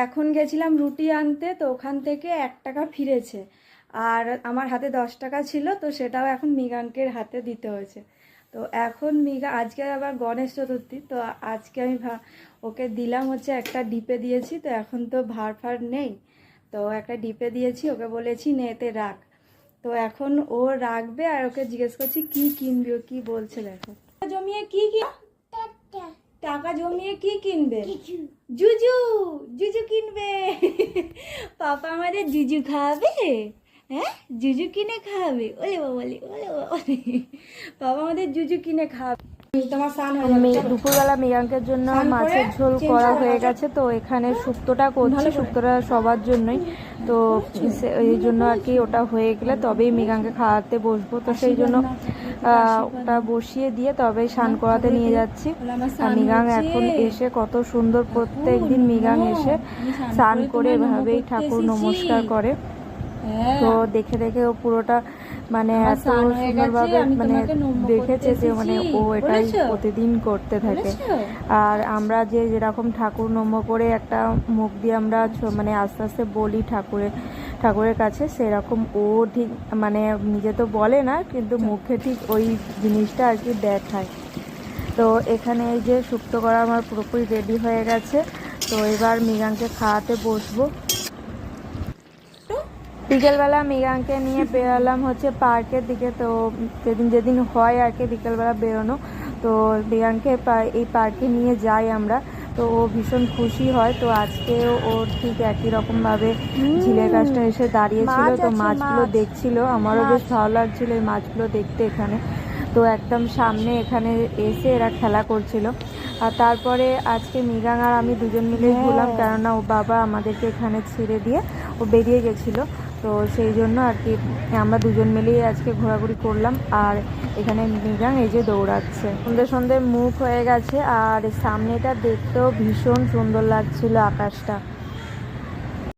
এখন গেছিলাম রুটি আনতে, তো ওখান থেকে 1 টাকা ফিরেছে, আর আমার হাতে 10 টাকা ছিল, তো সেটাও এখন মৃগাঙ্কের হাতে দিতে হয়েছে। তো এখন আজকে আবার গণেশ চতুর্থী, তো আজকে আমি ওকে দিলাম হচ্ছে একটা ডিপে দিয়েছি, তো এখন তো ভার ফার নেই, তো একটা ডিপে দিয়েছি, ওকে বলেছি নে এতে রাখ। তো এখন ও রাখবে, আর ওকে জিজ্ঞেস করছি কি কিনবি, ও কি বলছে দেখো। জমিয়ে কি টাকা জমিয়ে কি কিনবে? জুজু, জুজু কিনবে। পাপা আমাদের জুজু খাওয়াবে। হ্যাঁ, জুজু কিনে খাওয়াবে। ওলে বাবালে, ওলে বাবালে, বাবা আমাদের জুজু কিনে খাওয়াবে। তোমার স্নান হয়ে যাবে। দুপুরবেলা মৃগাঙ্কের জন্য মাছের ঝোল করা হয়ে গেছে, তো এখানে শুক্তোটা করছি, শুক্তোটা সবার জন্যই, তো এই জন্য আর কি ওটা হয়ে গেলে তবেই মৃগাঙ্কে খাওয়াতে বসবো। তো সেই জন্য ওটা বসিয়ে দিয়ে তবে স্নান করাতে নিয়ে যাচ্ছি। আর মৃগাং এখন এসে কত সুন্দর, প্রত্যেক দিন মৃগাং এসে স্নান করে এভাবেই ঠাকুর নমস্কার করে। তো দেখে দেখে ও পুরোটা মানে এত সুন্দরভাবে মানে দেখেছে যে মানে ও এটাই প্রতিদিন করতে থাকে। আর আমরা যেরকম ঠাকুর নম করে একটা মুখ দিয়ে আমরা মানে আস্তে আস্তে বলি ঠাকুরের কাছে, সেরকম ও ঠিক মানে নিজে তো বলে না, কিন্তু মুখে ঠিক ওই জিনিসটা আর কি দেখায়। তো এখানে এই যে শুক্তো করা আমার পুরোপুরি রেডি হয়ে গেছে, তো এবার মৃগাঙ্কে খাওয়াতে বসবো। বিকেলবেলা মৃগাঙ্কে নিয়ে বেরোলাম হচ্ছে পার্কের দিকে। তো যেদিন হয় আর কি বিকেলবেলা বেরোনো, তো মৃগাঙ্কে এই পার্কে নিয়ে যাই আমরা, তো ও ভীষণ খুশি হয়। তো আজকেও ওর ঠিক একই রকমভাবে ঝিলের গাছটা এসে দাঁড়িয়েছিল, তো মাছগুলো দেখছিল, আমারও বেশ ভালো লাগছিল এই মাছগুলো দেখতে এখানে। তো একদম সামনে এখানে এসে এরা খেলা করছিল। আর তারপরে আজকে মৃগাং আর আমি দুজন মিলেই ঘুরলাম, কেননা ও বাবা আমাদেরকে এখানে ছেড়ে দিয়ে ও বেরিয়ে গেছিলো, তো সেই জন্য আর কি আমরা দুজন মিলেই আজকে ঘোরাঘুরি করলাম। আর এখানে মৃগাং এই যে দৌড়াচ্ছে, সন্ধ্যে সন্ধ্যে মুখ হয়ে গেছে, আর সামনেটা দেখতেও ভীষণ সুন্দর লাগছিল আকাশটা।